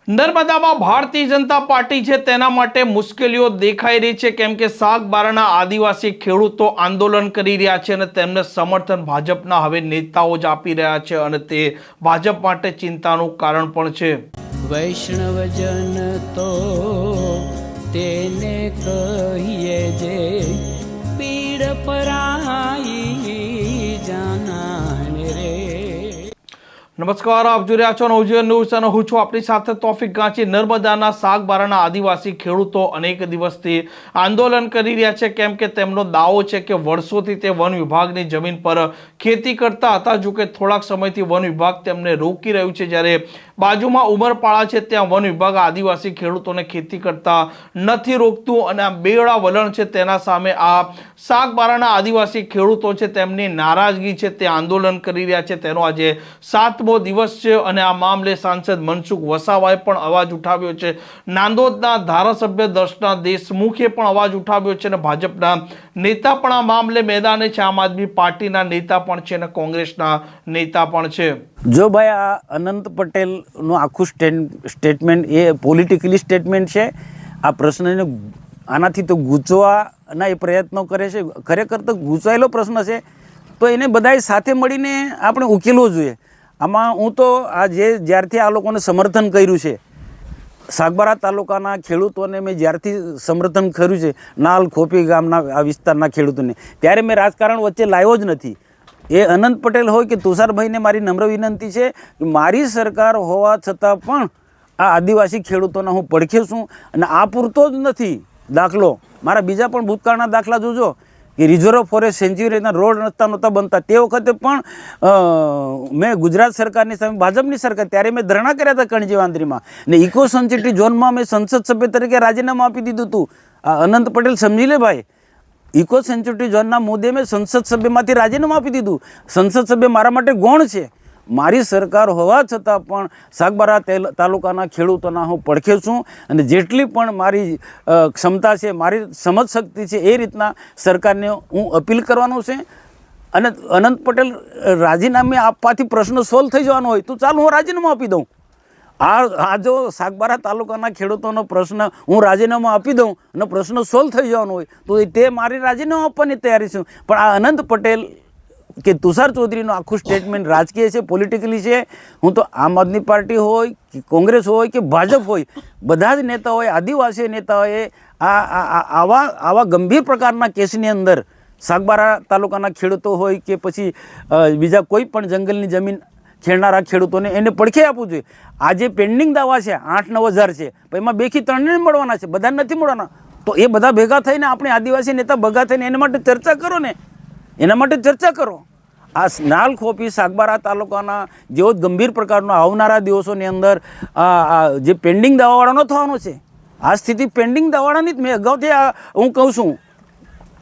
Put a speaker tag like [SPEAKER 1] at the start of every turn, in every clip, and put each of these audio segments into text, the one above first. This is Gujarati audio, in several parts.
[SPEAKER 1] નર્મદામાં ભારતીય જનતા પાર્ટી છે તેના માટે મુશ્કેલીઓ દેખાઈ રહી છે, કેમ કે સાગબારાના આદિવાસી ખેડૂતો આંદોલન કરી રહ્યા છે અને તેમને સમર્થન ભાજપના હવે નેતાઓ જ આપી રહ્યા છે અને તે ભાજપ માટે ચિંતાનું કારણ પણ છે.
[SPEAKER 2] વૈષ્ણવજન તો તેને કહીએ જે પીડ પરાઈ જાનાને રે.
[SPEAKER 1] નમસ્કાર, આપ જોઈ રહ્યા છો નવજીવન ન્યૂઝ અને હું છું આપણી સાથે તોફિક ગાંચી. નર્મદાના સાગબારાના આદિવાસી ખેડૂતો અનેક દિવસથી આંદોલન કરી રહ્યા છે, કેમ કે તેમનો દાવો છે કે વર્ષોથી તે વન વિભાગની જમીન પર ખેતી કરતા હતા. જો કે થોડાક સમયથી વન વિભાગ તેમને રોકી રહ્યું છે, જ્યારે બાજુમાં ઉમરપાડા છે ત્યાં વન વિભાગ આદિવાસી ખેડૂતોને ખેતી કરતા નથી રોકતું અને આ બેવડા વલણ છે તેના સામે આ સાગબારાના આદિવાસી ખેડૂતો છે તેમની નારાજગી છે તે આંદોલન કરી રહ્યા છે. તેનો આજે 7મો દિવસ છે અને આ મામલે સાંસદ મનસુખ વસાવાએ પણ અવાજ ઉઠાવ્યો છે. નાંદોદના ધારાસભ્ય દર્શના દેશમુખે પણ અવાજ ઉઠાવ્યો છે અને ભાજપના નેતા પણ આ મામલે મેદાને છે. આમ આદમી પાર્ટીના નેતા પણ છે અને કોંગ્રેસના નેતા પણ છે.
[SPEAKER 3] જો ભાઈ આ અનંત પટેલનું આખું સ્ટેટમેન્ટ એ પોલિટિકલી સ્ટેટમેન્ટ છે. આ પ્રશ્નને આનાથી તો ગૂંચવાના એ પ્રયત્નો કરે છે. ખરેખર તો ગૂંચવાયેલો પ્રશ્ન છે, તો એને બધાએ સાથે મળીને આપણે ઉકેલવો જોઈએ. આમાં હું તો આ જ્યારથી આ લોકોને સમર્થન કર્યું છે, સાગબારા તાલુકાના ખેડૂતોને મેં જ્યારથી સમર્થન કર્યું છે, નાલ ખોપી ગામના આ વિસ્તારના ખેડૂતોને, ત્યારે મેં રાજકારણ વચ્ચે લાવ્યો જ નથી. એ અનંત પટેલ હોય કે તુષારભાઈને મારી નમ્ર વિનંતી છે કે મારી સરકાર હોવા છતાં પણ આ આદિવાસી ખેડૂતોના હું પડખે છું. અને આ પૂરતો જ નથી દાખલો, મારા બીજા પણ ભૂતકાળના દાખલા જોજો કે રિઝર્વ ફોરેસ્ટ સેન્ચ્યુરીના રોડ રસ્તા નહોતા બનતા તે વખતે પણ મેં ગુજરાત સરકારની સામે ભાજપની સરકાર ત્યારે મેં ધરણા કર્યા હતા કણજી વાંદરીમાં, ને ઇકો સેન્સિટિવ ઝોનમાં મેં સંસદ સભ્ય તરીકે રાજીનામું આપી દીધું હતું. આ અનંત પટેલ સમજી લે ભાઈ, ઇકો સેન્સિટિવ ઝોનના મુદ્દે મેં સંસદ સભ્યમાંથી રાજીનામું આપી દીધું. સંસદ સભ્ય મારા માટે ગૌણ છે. મારી સરકાર હોવા છતાં પણ સાગબારા તાલુકાના ખેડૂતોના હું પડખે છું અને જેટલી પણ મારી ક્ષમતા છે, મારી સમજ શક્તિ છે, એ રીતના સરકારને હું અપીલ કરવાનું છે. અને અનંત પટેલ રાજીનામે આપવાથી પ્રશ્ન સોલ્વ થઈ જવાનો હોય તો ચાલો હું રાજીનામું આપી દઉં. આ જો સાગબારા તાલુકાના ખેડૂતોનો પ્રશ્ન હું રાજીનામું આપી દઉં અને પ્રશ્ન સોલ્વ થઈ જવાનો હોય તો તે મારી રાજીનામું આપવાની તૈયારી છું. પણ આ અનંત પટેલ કે તુષાર ચૌધરીનું આખું સ્ટેટમેન્ટ રાજકીય છે, પોલિટિકલી છે. હું તો આમ આદમી પાર્ટી હોય કે કોંગ્રેસ હોય કે ભાજપ હોય, બધા જ નેતાઓએ, આદિવાસી નેતાઓએ આવા ગંભીર પ્રકારના કેસની અંદર સાગબારા તાલુકાના ખેડૂતો હોય કે પછી બીજા કોઈ પણ જંગલની જમીન ખેડનારા ખેડૂતોને એને પડખે આપવું જોઈએ. આ જે પેન્ડિંગ દાવા છે 8-9 હજાર છે, એમાં 2 થી 3 મળવાના છે, બધા નથી મળવાના. તો એ બધા ભેગા થઈને આપણે આદિવાસી નેતા ભેગા થઈને એના માટે ચર્ચા કરો ને, એના માટે ચર્ચા કરો. આ નાલ ખોપી સાગબારા તાલુકાના જેવો જ ગંભીર પ્રકારનો આવનારા દિવસોની અંદર જે પેન્ડિંગ દાવાવાળાનો થવાનો છે. આ સ્થિતિ પેન્ડિંગ દાવાળાની જ મેં અગાઉથી હું કહું છું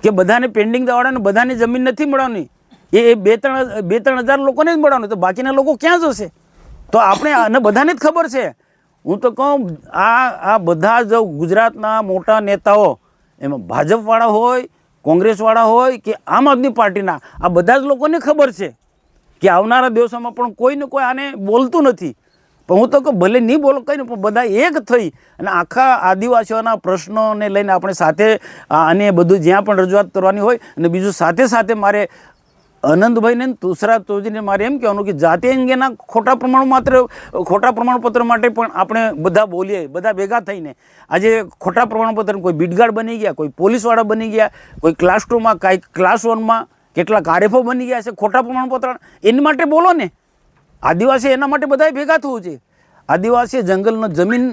[SPEAKER 3] કે બધાને પેન્ડિંગ દાવાળાને બધાને જમીન નથી મળવાની. એ 2-3 હજાર લોકોને જ મળવાનું, તો બાકીના લોકો ક્યાં જશે? તો આપણે અને બધાને જ ખબર છે. હું તો કહું આ બધા જ ગુજરાતના મોટા નેતાઓ, એમાં ભાજપવાળા હોય, કોંગ્રેસવાળા હોય કે આમ આદમી પાર્ટીના, આ બધા જ લોકોને ખબર છે કે આવનારા દિવસોમાં પણ કોઈને કોઈ આને બોલતું નથી. પણ હું તો કહું ભલે નહીં બોલો કંઈ નહીં, પણ બધા એક થઈ અને આખા આદિવાસીઓના પ્રશ્નોને લઈને આપણે સાથે આને બધું જ્યાં પણ રજૂઆત કરવાની હોય. અને બીજું સાથે સાથે મારે અનંતભાઈને તુષાર ચૌધરીને મારે એમ કહેવાનું કે જાતિ અંગેના ખોટા પ્રમાણપત્ર માટે પણ આપણે બધા બોલીએ, બધા ભેગા થઈને. આજે ખોટા પ્રમાણપત્ર કોઈ બીટગાર્ડ બની ગયા, કોઈ પોલીસવાળા બની ગયા, કોઈ ક્લાસ 2માં, કાંઈ ક્લાસ 1માં કેટલાક આરએફઓ બની ગયા છે ખોટા પ્રમાણપત્ર. એની માટે બોલો ને. આદિવાસી એના માટે બધાએ ભેગા થવું છે. આદિવાસી જંગલનો જમીન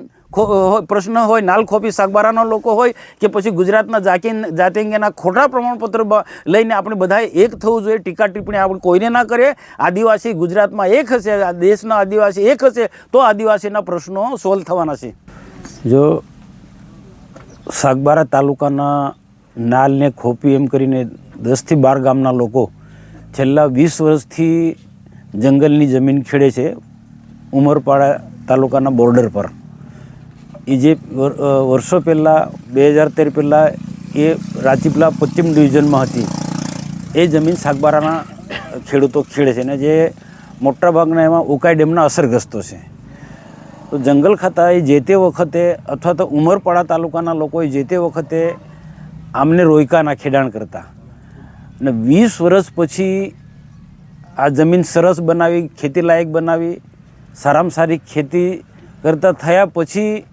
[SPEAKER 3] પ્રશ્ન હોય, નાલ ખોપી સાગબારાના લોકો હોય કે પછી ગુજરાતના જાતિ અંગેના ખોટા પ્રમાણપત્ર લઈને આપણે બધાએ એક થવું જોઈએ. ટીકા ટિપ્પણી આપણે કોઈને ના કરીએ. આદિવાસી ગુજરાતમાં એક હશે, દેશના આદિવાસી એક હશે તો આદિવાસીના પ્રશ્નો સોલ્વ થવાના છે. જો સાગબારા તાલુકાના નાલ ને ખોપી એમ કરીને 10 થી 12 ગામના લોકો છેલ્લા 20 વર્ષથી જંગલની જમીન ખેડે છે ઉમરપાડા તાલુકાના બોર્ડર પર. એ જે વર્ષો પહેલાં 2013 પહેલાં એ રાજપીપળા પશ્ચિમ ડિવિઝનમાં હતી, એ જમીન સાગબારાના ખેડૂતો ખેડે છે અને જે મોટાભાગના એમાં ઉકાઈ ડેમના અસરગ્રસ્તો છે. તો જંગલ ખાતાએ જે તે વખતે અથવા તો ઉમરપાડા તાલુકાના લોકોએ જે તે વખતે આમને રોયકાના ખેડાણ કરતા અને 20 વર્ષ પછી આ જમીન સરસ બનાવી, ખેતી લાયક બનાવી, સારામાં સારી ખેતી કરતા થયા પછી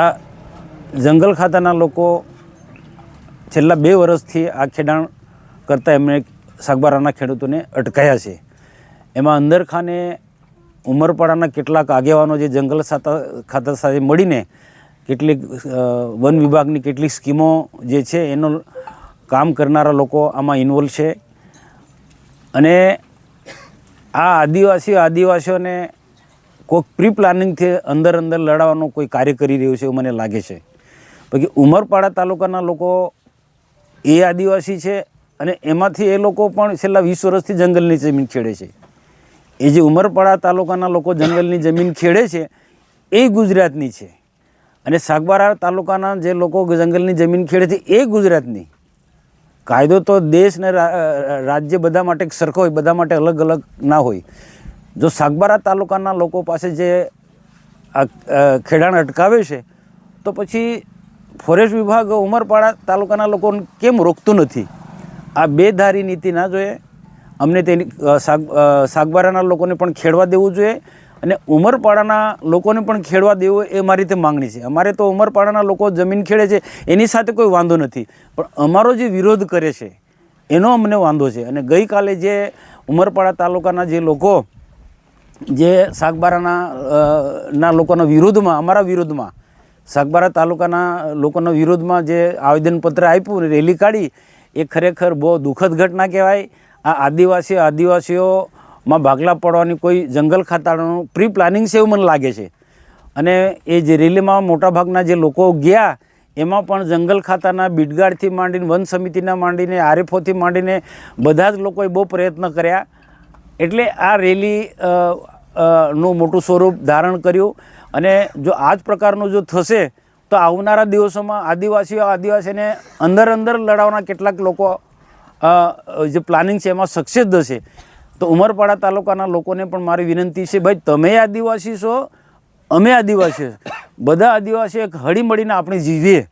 [SPEAKER 3] આ જંગલ ખાતાના લોકો છેલ્લા 2 વર્ષથી આ ખેડાણ કરતાં એમણે સાગબારાના ખેડૂતોને અટકાયા છે. એમાં અંદરખાને ઉમરપાડાના કેટલાક આગેવાનો જે જંગલ ખાતા સાથે મળીને કેટલીક વન વિભાગની કેટલીક સ્કીમો જે છે એનું કામ કરનારા લોકો આમાં ઇન્વોલ્વ છે. અને આ આદિવાસીઓને કોઈક પ્રી પ્લાનિંગથી અંદર લડાવવાનો કોઈ કાર્ય કરી રહ્યું છે એવું મને લાગે છે. બાકી ઉમરપાડા તાલુકાના લોકો એ આદિવાસી છે અને એમાંથી એ લોકો પણ છેલ્લા 20 વર્ષથી જંગલની જમીન ખેડે છે. એ જે ઉમરપાડા તાલુકાના લોકો જંગલની જમીન ખેડે છે એ ગુજરાતની છે અને સાગબારા તાલુકાના જે લોકો જંગલની જમીન ખેડે છે એ ગુજરાતની. કાયદો તો દેશ ને રાજ્ય બધા માટે સરખો હોય, બધા માટે અલગ અલગ ના હોય. જો સાગબારા તાલુકાના લોકો પાસે જે ખેડાણ અટકાવે છે તો પછી ફોરેસ્ટ વિભાગ ઉમરપાડા તાલુકાના લોકોને કેમ રોકતું નથી? આ બેધારી નીતિ ના જોઈએ. અમને તેની સાગબારાના લોકોને પણ ખેડવા દેવું જોઈએ અને ઉમરપાડાના લોકોને પણ ખેડવા દેવું એ મારી રીતે માંગણી છે. અમારે તો ઉમરપાડાના લોકો જમીન ખેડે છે એની સાથે કોઈ વાંધો નથી, પણ અમારો જે વિરોધ કરે છે એનો અમને વાંધો છે. અને ગઈકાલે જે ઉમરપાડા તાલુકાના જે લોકો જે સાગબારાના લોકોના વિરોધમાં, અમારા વિરોધમાં, સાગબારા તાલુકાના લોકોના વિરોધમાં જે આવેદનપત્ર આપ્યું, રેલી કાઢી, એ ખરેખર બહુ દુઃખદ ઘટના કહેવાય. આ આદિવાસીઓમાં ભાગલા પડવાની કોઈ જંગલ ખાતાનું પ્રી પ્લાનિંગ છે એવું મને લાગે છે. અને એ જે રેલીમાં મોટાભાગના જે લોકો ગયા એમાં પણ જંગલ ખાતાના બીટગાર્ડથી માંડીને, વન સમિતિના માંડીને, આરએફઓથી માંડીને બધા જ લોકોએ બહુ પ્રયત્ન કર્યા. એટલે આ રેલી નું મોટું સ્વરૂપ ધારણ કર્યું. અને જો આ જ પ્રકારનું જો થશે તો આવનારા દિવસોમાં આદિવાસીને અંદર લડાવવાના કેટલાક લોકો જે પ્લાનિંગ છે એમાં સક્સેસ થશે. તો ઉમરપાડા તાલુકાના લોકોને પણ મારી વિનંતી છે, ભાઈ તમે આદિવાસી છો, અમે આદિવાસી, બધા આદિવાસીઓ એક હળી મળીને આપણે જીવીએ.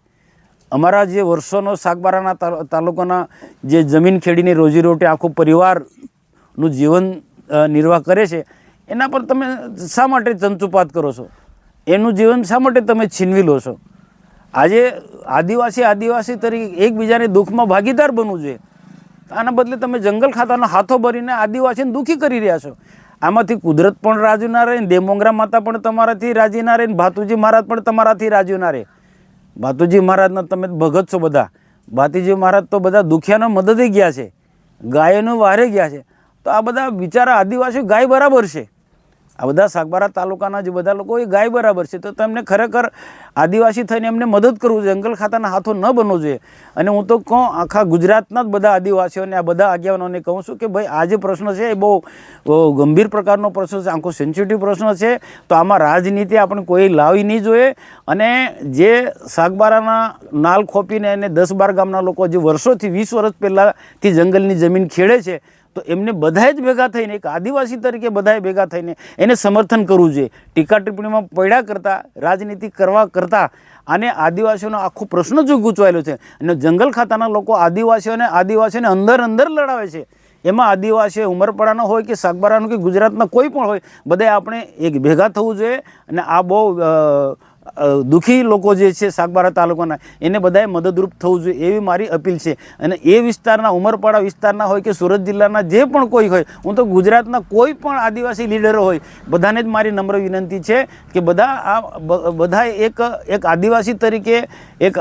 [SPEAKER 3] અમારા જે વર્ષોનો સાગબારાના તાલુકાના જે જમીન ખેડીને રોજીરોટી આખું પરિવારનું જીવન નિર્વાહ કરે છે એના પર તમે શા માટે ચંચુપાત કરો છો? એનું જીવન શા માટે તમે છીનવી લો છો? આજે આદિવાસી તરીકે એકબીજાને દુઃખમાં ભાગીદાર બનવું જોઈએ. આના બદલે તમે જંગલ ખાતાનો હાથો ભરીને આદિવાસીને દુઃખી કરી રહ્યા છો. આમાંથી કુદરત પણ રાજી ના રહે, દેમોંગરા માતા પણ તમારાથી રાજી ના રહે, ભાતુજી મહારાજ પણ તમારાથી રાજી ના રહે. ભાતુજી મહારાજના તમે ભગત છો બધા. ભાતીજી મહારાજ તો બધા દુખિયાનો મદદે ગયા છે, ગાયોનો વારે ગયા છે. તો આ બધા બિચારા આદિવાસીઓ ગાય બરાબર છે. આ બધા સાગબારા તાલુકાના જે બધા લોકો એ ગાય બરાબર છે. તો તમને ખરેખર આદિવાસી થઈને એમને મદદ કરવું જોઈએ, જંગલ ખાતાના હાથો ન બનવો જોઈએ. અને હું તો કહું આખા ગુજરાતના જ બધા આદિવાસીઓને, આ બધા આગેવાનોને કહું છું કે ભાઈ આ જે પ્રશ્ન છે એ બહુ ગંભીર પ્રકારનો પ્રશ્ન છે, આખો સેન્સિટિવ પ્રશ્ન છે. તો આમાં રાજનીતિ આપણે કોઈ લાવવી નહીં જોઈએ. અને જે સાગબારાના નાલ ખોપીને એને 10-12 ગામના લોકો જે વર્ષોથી 20 વર્ષ પહેલાંથી જંગલની જમીન ખેડે છે, તો એમને બધાએ જ ભેગા થઈને, એક આદિવાસી તરીકે બધાએ ભેગા થઈને એને સમર્થન કરવું જોઈએ. ટીકા ટિપ્પણીમાં પડ્યા કરતાં, રાજનીતિ કરવા કરતાં આને આદિવાસીઓનો આખો પ્રશ્ન જો ગૂંચવાયેલો છે અને જંગલ ખાતાના લોકો આદિવાસીઓને અંદર લડાવે છે. એમાં આદિવાસીઓ ઉમરપાડાનો હોય કે સાગબારાનો કે ગુજરાતના કોઈ પણ હોય, બધાએ આપણે એક ભેગા થવું જોઈએ. અને આ બહુ દુઃખી લોકો જે છે સાગબારા તાલુકાના, એને બધાએ મદદરૂપ થવું જોઈએ એવી મારી અપીલ છે. અને એ વિસ્તારના, ઉમરપાડા વિસ્તારના હોય કે સુરત જિલ્લાના જે પણ કોઈ હોય, હું તો ગુજરાતના કોઈ પણ આદિવાસી લીડરો હોય, બધાને જ મારી નમ્ર વિનંતી છે કે બધાએ એક આદિવાસી તરીકે એક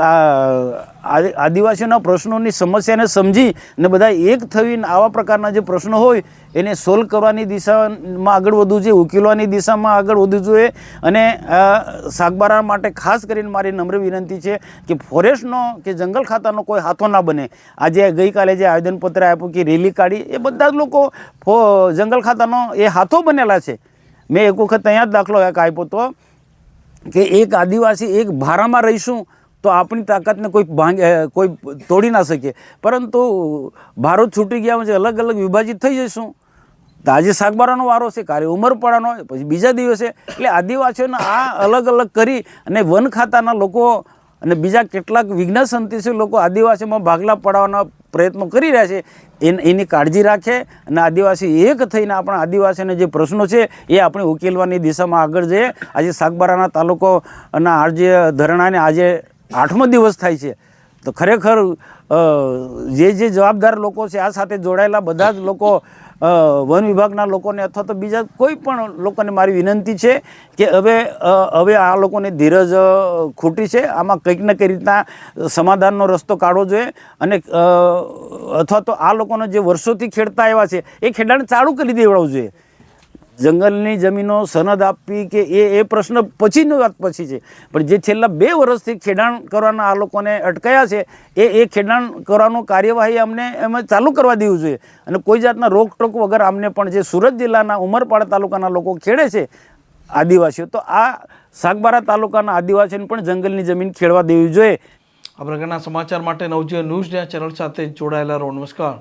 [SPEAKER 3] આદિવાસીઓના પ્રશ્નોની સમસ્યાને સમજી અને બધા એક થઈને આવા પ્રકારના જે પ્રશ્નો હોય એને સોલ્વ કરવાની દિશામાં આગળ વધવું જોઈએ, ઉકેલવાની દિશામાં આગળ વધવું જોઈએ. અને સાગબારા માટે ખાસ કરીને મારી નમ્ર વિનંતી છે કે ફોરેસ્ટનો કે જંગલ ખાતાનો કોઈ હાથો ના બને. આજે ગઈકાલે જે આવેદનપત્ર આપ્યું કે રેલી કાઢી, એ બધા જ લોકો જંગલ ખાતાનો એ હાથો બનેલા છે. મેં એક વખત અહીંયા જ દાખલો આપ્યો હતો કે એક આદિવાસી એક ભારામાં રહીશું તો આપણી તાકાતને કોઈ તોડી ના શકે, પરંતુ ભારો છૂટી ગયા પછી અલગ અલગ વિભાજિત થઈ જઈશું તો આજે સાગબારાનો વારો છે, કાલે ઉમરપાડાનો, પછી બીજા દિવસે. એટલે આદિવાસીઓને આ અલગ અલગ કરી અને વન ખાતાના લોકો અને બીજા કેટલાક વિજ્ઞાન સંતિષી લોકો આદિવાસીમાં ભાગલા પાડવાના પ્રયત્નો કરી રહ્યા છે. એની કાળજી રાખે અને આદિવાસી એક થઈને આપણા આદિવાસીના જે પ્રશ્નો છે એ આપણે ઉકેલવાની દિશામાં આગળ જઈએ. આજે સાગબારાના તાલુકોના આજે ધરણાને આજે 8મો દિવસ થાય છે. તો ખરેખર જે જવાબદાર લોકો છે આ સાથે જોડાયેલા બધા જ લોકો, વન વિભાગના લોકોને અથવા તો બીજા કોઈ પણ લોકોને મારી વિનંતી છે કે હવે આ લોકોને ધીરજ ખોટી છે. આમાં કંઈક ને કંઈ રીતના સમાધાનનો રસ્તો કાઢવો જોઈએ અને અથવા તો આ લોકોને જે વર્ષોથી ખેડતા આવ્યા છે એ ખેડાણ ચાલુ કરી દેવડાવવું જોઈએ. જંગલની જમીનો સનદ આપવી કે એ પ્રશ્ન પછીની વાત પછી છે, પણ જે છેલ્લા 2 વર્ષથી ખેડાણ કરવાના આ લોકોને અટકાયા છે એ ખેડાણ કરવાનું કાર્યવાહી અમને એમાં ચાલુ કરવા દેવું જોઈએ અને કોઈ જાતના રોકટોક વગર અમને પણ જે સુરત જિલ્લાના ઉમરપાડા તાલુકાના લોકો ખેડે છે આદિવાસીઓ, તો આ સાગબારા તાલુકાના આદિવાસીઓને પણ જંગલની જમીન ખેડવા દેવી જોઈએ.
[SPEAKER 1] આ પ્રકારના સમાચાર માટે નવજીવન ન્યૂઝ ચેનલ સાથે જોડાયેલા રહો. નમસ્કાર.